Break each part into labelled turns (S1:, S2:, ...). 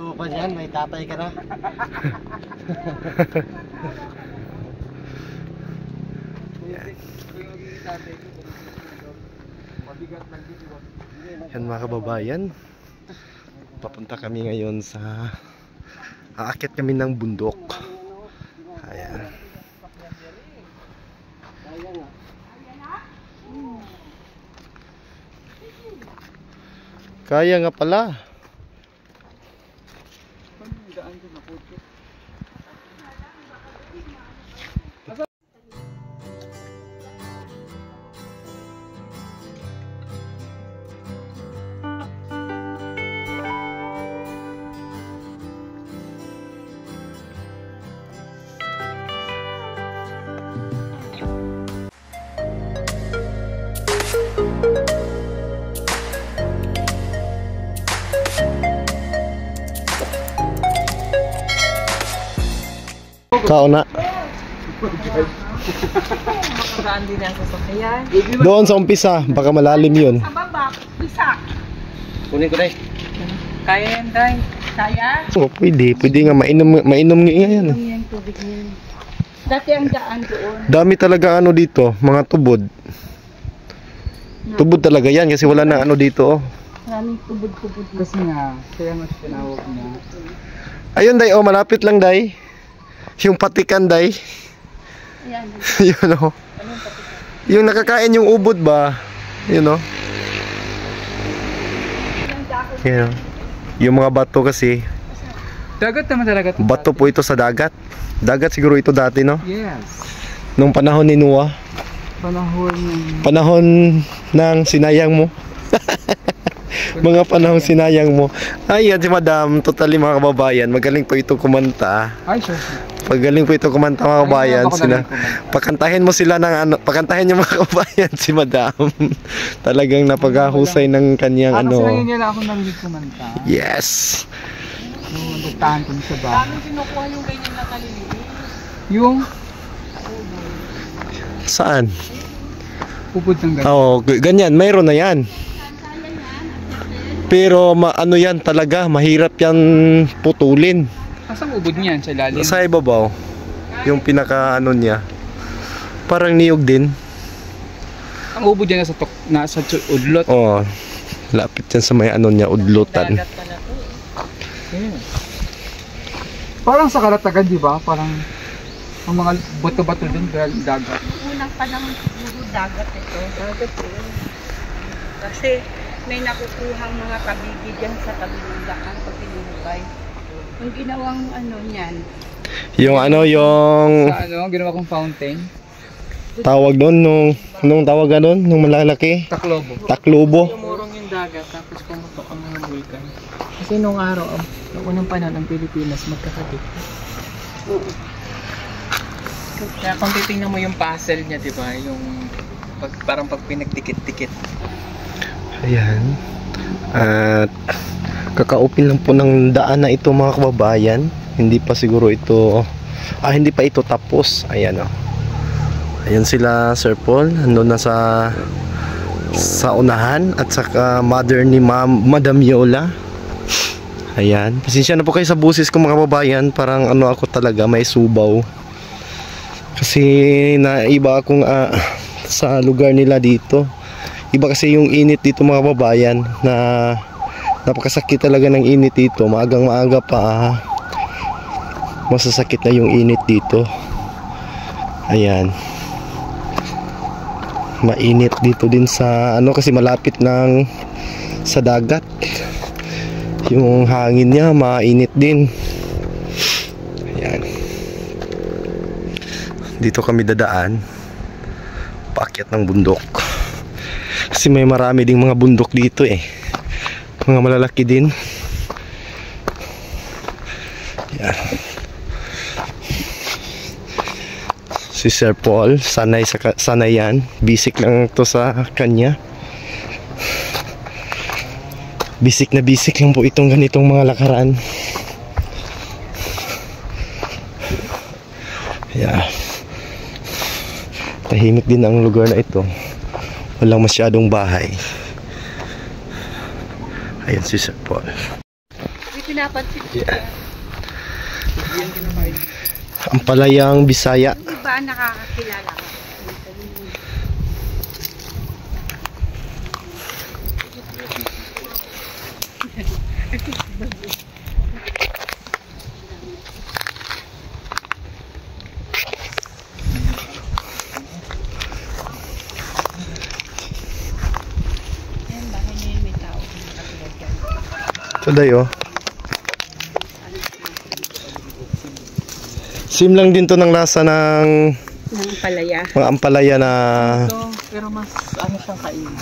S1: mo pa dyan, may tatay ka na.
S2: Yan mga kababayan, papunta kami ngayon sa aakyat kami ng bundok. Ayan. Kaya nga pala. Kauna.
S3: Saan din ang sasakyan?
S2: Doon sa umpisa, baka malalim yun.
S3: Sa baba, isa.
S1: Kunin ko na eh.
S3: Kaya yan, Day. Kaya?
S2: Oh, pwede nga mainom nga yan.
S3: Yung tubig niyan. Dati ang daan doon.
S2: Dami talaga ano dito, mga tubod. Tubod talaga yan kasi wala na ano dito.
S3: Maraming tubod-tubod.
S4: Kasi nga, kaya mas tinawag na.
S2: Ayun day, oh malapit lang day. Yung patikan day.
S3: Ayan.
S2: Yun oh. Yung nakakain yung ubod ba? Yun oh. Yun oh. Yung mga bato kasi.
S4: Dagat naman talaga.
S2: Bato po ito sa dagat. Dagat siguro ito dati no?
S4: Yes.
S2: Nung panahon ni Noah. Panahon ng sinayang mo. Mga panahon sinayang mo. Ay, yan si Madam. Totally mga kababayan. Magaling po ito kumanta.
S4: Ay, sure.
S2: Pagaling po ito kumanta mga kababayan. Pakantahin mo sila ng ano. Pakantahin niyo mga kababayan si Madam. Talagang napagahusay ng kanyang ano.
S4: Kasi ngayon ako narinig kumanta.
S2: Yes.
S4: Yung nagtahan ko sa bahay.
S3: Dami kinukuha yung ganyan na kaliliit.
S4: Yung
S2: Saan?
S4: upod ng ganyan.
S2: Oo, ganyan. Mayroon na yan. Pero ano yan talaga. Mahirap yan putulin.
S4: Asang ubod niyan sa ilalim?
S2: Sa ibabaw. Yung pinaka ano niya. Parang niyog din.
S4: Ang ubod niya nasa udlot.
S2: Oo. Lapit yan sa may ano niya, udlutan.
S3: Dagat pala to.
S4: Yeah. Parang sa Kalatagan, di ba? Parang ang mga bato-bato dun, dagat.
S3: Unang panahon siguro dagat ito. Dagat ito. Kasi may nakukuhang mga kabigi dyan sa tabi ng daan pag pinulubay. Yung ginawang ano niyan.
S2: Yung ano, yung
S4: Sa ano, ginawa kong fountain.
S2: tawag doon, nung tawag na doon, nung malalaki.
S4: Taklobo.
S2: Taklubo.
S4: Tumurong yung dagat, tapos pumutok ang mga vulkan. Kasi nung araw, noong unang panahon ng Pilipinas, magkakabit. Kaya kung titingnan mo yung puzzle niya, di ba? Yung parang pag pinagdikit-dikit.
S2: Ayan. At kakaupin lang po ng daan na ito mga kababayan. Hindi pa siguro ito, hindi pa ito tapos. Ayan o. Ayan sila Sir Paul. Nandun na sa unahan. At saka mother ni Madam Yola. Ayan. Pasensya na po kayo sa busis ko mga kababayan. Parang ano ako talaga, may subaw. Kasi naiba akong sa lugar nila dito. Iba kasi yung init dito mga kababayan, na napakasakit talaga ng init dito. Maagang maaga pa masasakit na yung init dito. Ayan. Mainit dito din sa ano kasi malapit ng sa dagat. Yung hangin niya mainit din. Ayan. Dito kami dadaan. Paakyat ng bundok. Kasi may marami ding mga bundok dito eh. Mga malalaki din. Yan. Si Sir Paul, sanay yan. Basic lang to sa kanya. Basic na basic lang po itong ganitong mga lakaran. Yeah. Tahimik din ang lugar na ito. Walang masyadong bahay. Ayan si Sir Paul.
S3: pinapansin ko.
S2: Yeah. Ang palayang Bisaya.
S3: Hindi ba nakakakilala ka? Ayan, bahay niya may tao.
S2: Ito dayo. Sim lang din to ng lasa ng
S3: Ng palaya.
S2: mga ampalaya na
S4: Ito, pero mas ano siyang kainin.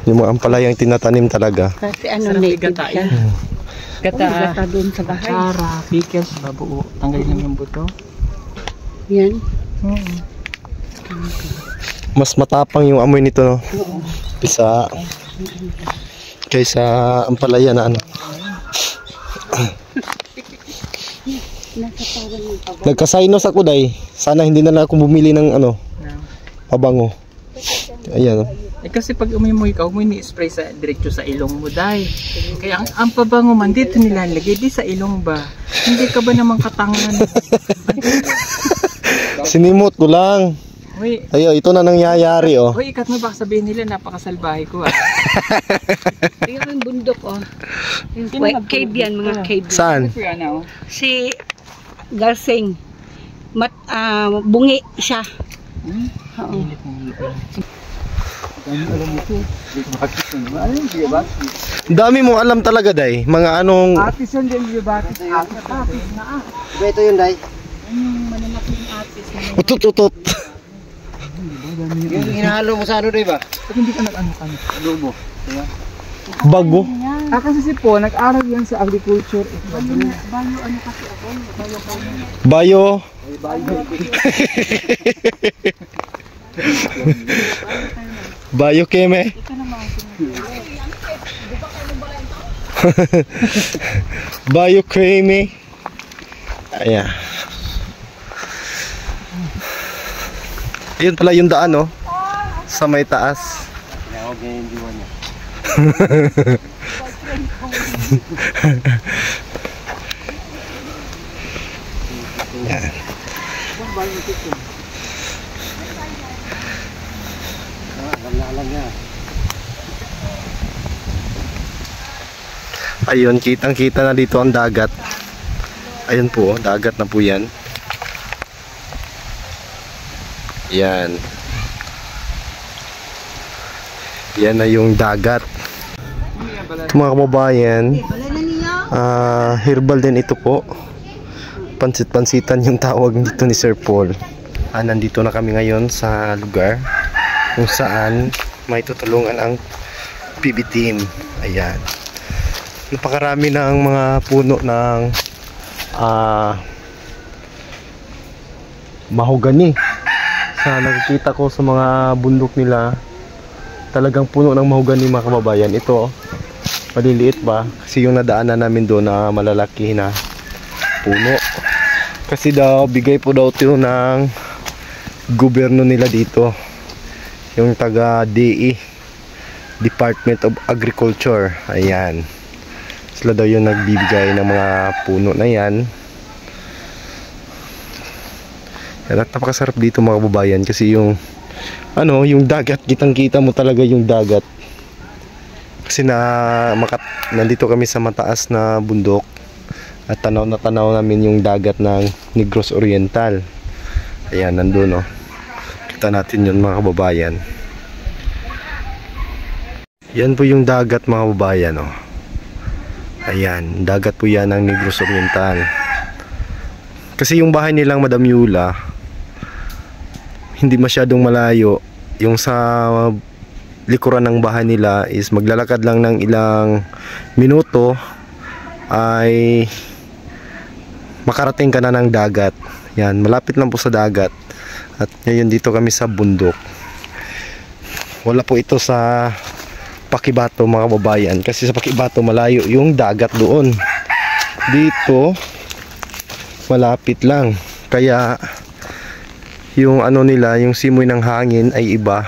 S2: yung mga ampalayang tinatanim talaga.
S3: Kasi ano
S4: Sarap
S3: native
S4: igata
S3: siya.
S4: yun.
S3: Gata. Gata doon sa bahay.
S4: Tsara, pickles, babuo. Tanggalin lang yung buto.
S3: Yan.
S2: Mas matapang yung amoy nito, no? Kaysa ampalaya na ano.
S3: Nasa tawag ng pabang.
S2: Nagkasainos ako day. Sana hindi na lang ako bumili ng ano, pabango. Ayan.
S4: Eh kasi pag umimoy ka, huwag mo ni-spray sa diretso sa ilong mo, day. Kaya ang pabango man, dito nilalagay, di sa ilong ba? Hindi ka ba naman katangan?
S2: Sinimot ko lang.
S4: Uy,
S2: Ayo, ito na nangyayari, oh.
S4: uy, ikat mo baka sabihin nila, napakasalbahe ko ah.
S3: Tingnan mo yung bundok, oh. Yung
S4: Sino
S3: cave yan, mga cave.
S2: Saan?
S4: Ito yung ano,
S3: Si Garsing. Bungi siya. Oo.
S4: init ng lupa. Alam mo ito, bakit yun? Ano yung diabatis?
S2: Dami mo alam talaga, day. Mga anong...
S4: Atis yun din, diabatis. Atis na ah.
S1: Iba ito yun, Day.
S4: Yung mananaking atis.
S2: Utut-utut.
S1: Yung hinahalo mo sa ano, Day ba?
S4: Ba't hindi ka nag-ano ka? Lobo.
S2: Bago.
S4: Kasi si Po, nag-aral yan sa agriculture.
S2: Bayo. Bayo keme. Bayo keme. Ayan. Ayun pala yung daan, no? Sa may taas.
S1: Tinawag niya yung diwa niya. Alam niya.
S2: Ayun, kitang-kita na dito ang dagat. Ayun po, dagat na po yan. Yan. Yan na yung dagat. Mga kababayan, herbal din ito po. Pansit-pansitan yung tawag dito ni Sir Paul. Nandito na kami ngayon sa lugar kung saan may tutulungan ang PB team. Ayan. Napakarami ng mga puno ng mahogani. Sa nakikita ko sa mga bundok nila, talagang puno ng mahogani mga kababayan. Ito, maliliit ba? Kasi yung nadaanan namin doon na malalaki na puno. Kasi daw, bigay po daw ito ng gobyerno nila dito. Yung taga DE, Department of Agriculture. Ayan. Sila daw yung nagbibigay ng mga puno na yan. Yan, at napakasarap dito mga kababayan kasi yung ano, yung dagat, kitang-kita mo talaga yung dagat. Kasi nandito kami sa mataas na bundok at tanaw na tanaw namin yung dagat ng Negros Oriental. Ayan, nandun, no. Kita natin yun mga kababayan. Yan po yung dagat mga kababayan, no. Ayan, dagat po yan ng Negros Oriental. Kasi yung bahay nilang Madam Yula hindi masyadong malayo. Yung sa likuran ng bahay nila is maglalakad lang ng ilang minuto ay makarating ka na ng dagat. Yan, malapit lang po sa dagat. At ngayon dito kami sa bundok. Wala po ito sa Pakibato mga kababayan, kasi sa Pakibato malayo yung dagat doon. Dito malapit lang. Kaya yung ano nila, yung simoy ng hangin ay iba.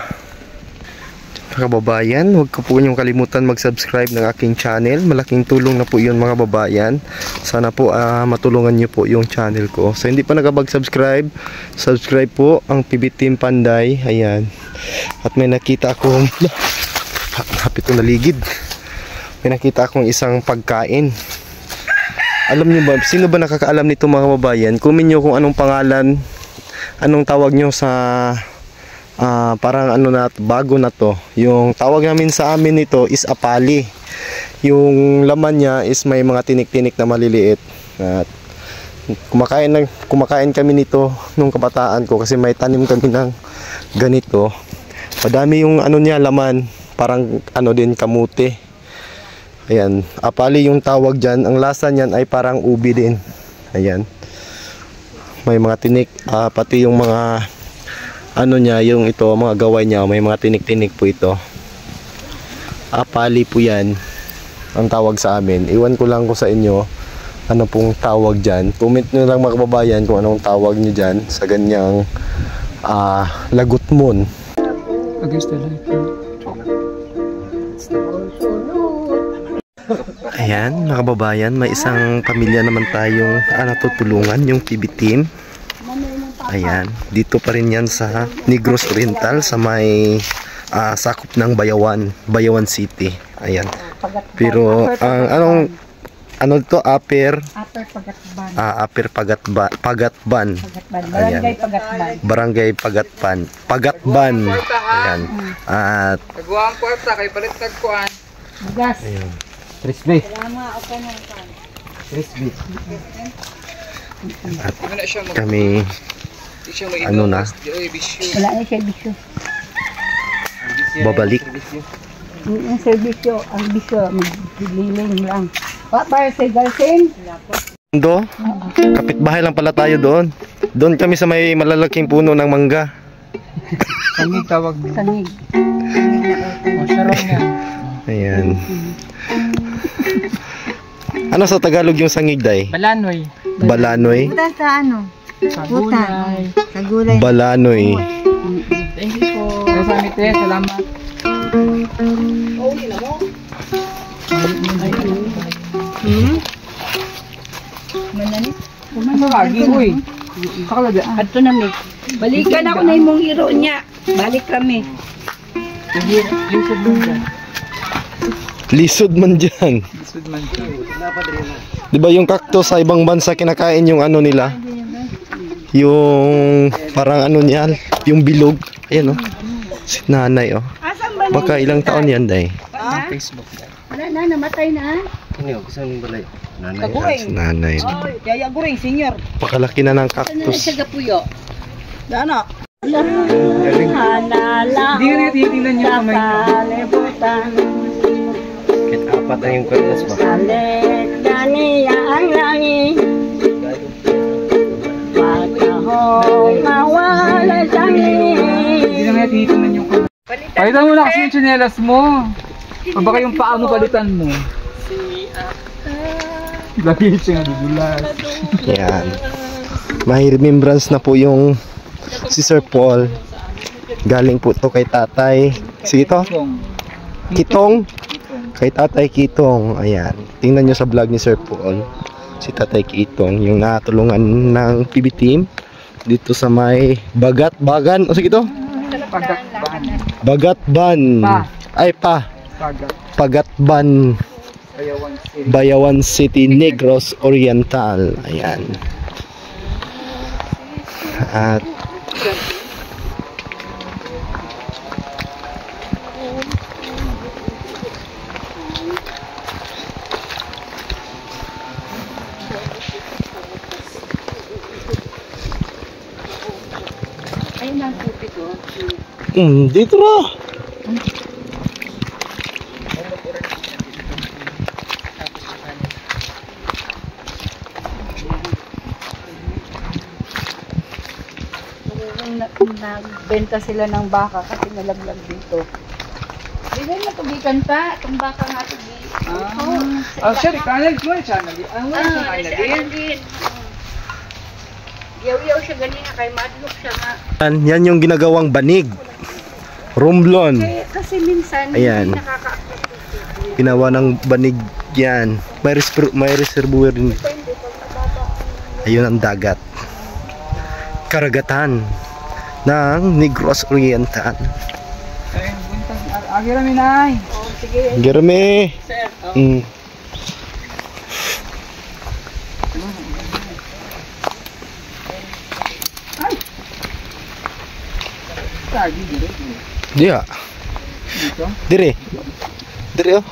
S2: kababayan, huwag ko po niyong kalimutan mag-subscribe ng aking channel. Malaking tulong na po yun mga kababayan. Sana po matulungan niyo po yung channel ko. So hindi pa nakapag-subscribe, subscribe po ang PB Team Panday. Ayan. At may nakita akong hapit ko naligid. May nakita akong isang pagkain. Alam niyo ba, sino ba nakakaalam nito mga kababayan? Comment niyo kung anong pangalan, anong tawag niyo sa parang ano na, bago na to. Yung tawag namin sa amin nito is apali. Yung laman niya is may mga tinik-tinik na maliliit. At kumakain kami nito nung kabataan ko kasi may tanim kami ng ganito. Madami yung ano niya laman, parang ano din kamuti. Ayan, apali yung tawag dyan. Ang lasa niyan ay parang ubi din. Ayan. May mga tinik, pati yung mga ano niya, yung ito, mga gaway niya, may mga tinik-tinik po ito. Apali po yan ang tawag sa amin. Iwan ko lang ko sa inyo ano pong tawag dyan. Comment nyo lang mga kababayan kung anong tawag nyo dyan sa ganyang lagutmon. Ayan mga kababayan, may isang pamilya naman tayong natutulungan, yung PB Team. Ayan, dito pa rin yan sa Negros Oriental sa may sakop ng Bayawan City. Ayan. Pero ang ano ito, Upper Pagatban. Barangay Pagatban. Ayan. At
S4: Nagawang kwarta kay palit tagkuan.
S3: Gas.
S2: ayun.
S1: Crispy.
S3: Crispy.
S2: At kami ano na,
S3: Wala na serbisyo.
S2: babalik.
S3: Ang serbisyo, ang bisyo, magliling lang. Para sa galsing.
S2: Do, kapitbahay lang pala tayo doon. Doon kami sa may malalaking puno ng mangga.
S4: Sangig tawag mo.
S3: Sangig.
S4: Masarap niya.
S2: Ayan. Ano sa Tagalog yung sangig, day?
S4: Balanoy.
S2: Balanoy.
S3: Puta sa ano?
S4: Pagulay.
S3: Sa gulay.
S2: Balanoy.
S4: Thank you po. Salamat. Salamat.
S3: Mananit.
S4: Lagi, uy. Sakalaga.
S3: Ato na mi. Balikan ako na imong iro niya. Balik kami.
S4: Lisod man dyan.
S2: Lisod man dyan.
S4: Lisod man dyan.
S2: Diba yung cactus sa ibang bansa kinakain yung ano nila? Yung parang ano niya, yung bilog. Ayan oh. Si nanay oh.
S3: Asan ba
S2: Baka ilang taon yan, day?
S4: Facebook.
S3: Wala na, namatay na.
S1: Ano yun? Kusang balay? Nanay.
S2: Si nanay.
S3: Yaya guring, senyor.
S2: Pakalaki na ng
S3: Ano na
S2: cactus.
S3: siya gapuyo? Dano.
S4: Hindi ka na titignan niyo kamay niyo.
S3: Kalibutan.
S1: Kahit apat na yung kwartas ba?
S3: Salit kaniya ang langit. Matahong mawala sa
S4: Hindi na nga titignan niyo kamay. Palitan mo na kasi yung tsinelas mo. O baka yung paa mo palitan mo. Lagi siya nadudulas.
S2: Yan. May remembrance na po yung si Sir Paul. Galing po to kay tatay. Sige to? Kitong. Kay tatay Kitong. Ayan. Tingnan nyo sa vlog ni Sir Paul. Si tatay Kitong. Yung natulungan ng PB Team. Dito sa may Bagatban. O sige to?
S4: Pagatban.
S2: Bagatban. Ay pa. Pagatban. Bayawan City, Negros Oriental. Ayan. At
S3: Ayun ang tubig ko.
S2: dito na.
S3: Nagbenta sila ng baka kasi nalaglag dito. Bigay na tubigan ta, itong baka nga tubi.
S4: Sorry, kanal mo yung channel. Ang wala sa kanal din.
S3: Yaw-yaw siya ganina kay madlok siya nga.
S2: Yan yung ginagawang banig. Romblon.
S3: Kasi minsan,
S2: Ayan.
S3: hindi nakaka-akit yung tubig.
S2: Ginawa ng banig yan. May reservoir din.
S3: Depende pag mababa ang
S2: Ayun ang dagat. Karagatan ng Negros Oriental.
S4: Ayun, buntag. Agi rami nay.
S3: oh, sige.
S2: Jeremy.
S3: Sir, oh.
S2: Mm.
S4: Tagi dire.
S2: Dia.
S4: Dito.
S2: Dire. Dire oh.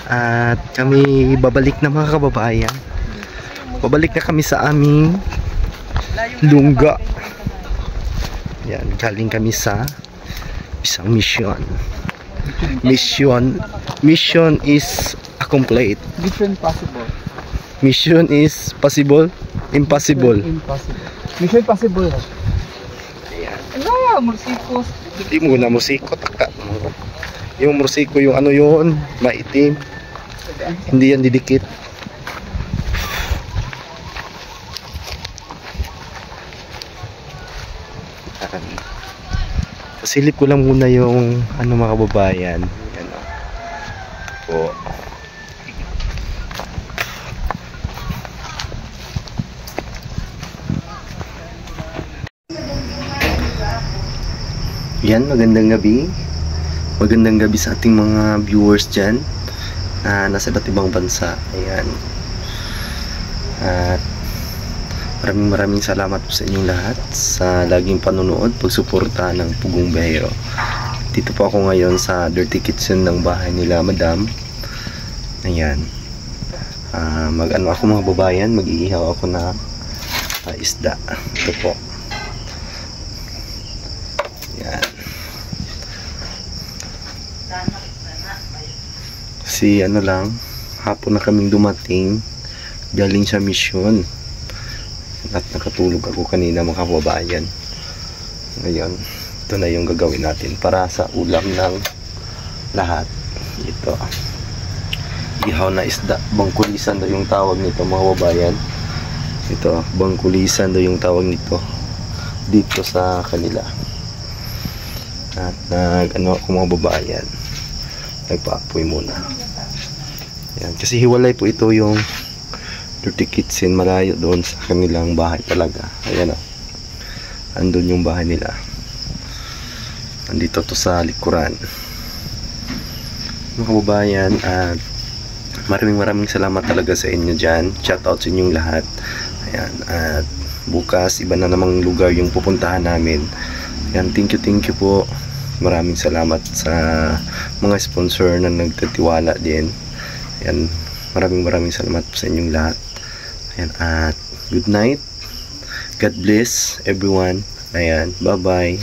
S2: At kami babalik na mga kababayan. Babalik na kami sa aming lungga. Yan, galing kami sa isang mission. Mission is accomplished.
S4: Mission possible.
S2: Mission is possible, impossible.
S4: Impossible. Mission possible.
S2: Ayan.
S4: Ano, musikos.
S2: Hindi mo na musiko taka. Yung musiko yung ano yun, maitim. Hindi yan didikit. Pasilip ko lang muna yung ano mga kababayan. Yan o. Yan, magandang gabi. Magandang gabi sa ating mga viewers dyan na nasa iba't ibang bansa. Ayan. At maraming salamat po sa inyong lahat sa laging panonood, pagsuporta ng Pugong Biyahero. Dito po ako ngayon sa dirty kitchen ng bahay nila Madam. Ayan. Mag-ano ako mga babayan, mag-iihaw ako na isda. Ito po. Ayan. Kasi ano lang, hapon na kaming dumating galing sa mission at nakatulog ako kanina mga kababayan. Ngayon, ito na yung gagawin natin para sa ulam ng lahat. Ito, ihaw na isda, bangkulisan daw yung tawag nito mga kababayan. Ito, bangkulisan daw yung tawag nito dito sa kanila. At ano ako mga babayan, nagpaapoy muna. Yan, kasi hiwalay po ito yung dirty kitchen, malayo doon sa kanilang bahay talaga. Ayan o, andun yung bahay nila, andito to sa likuran mga kababayan. At maraming salamat talaga sa inyo dyan. Shout out sa inyong lahat. Ayan, at bukas iba na namang lugar yung pupuntahan namin. Ayan, thank you po. Maraming salamat sa mga sponsor na nagtitiwala din. Ayan, maraming salamat po sa inyong lahat. Ayan, at good night. God bless everyone. Ayan, bye bye.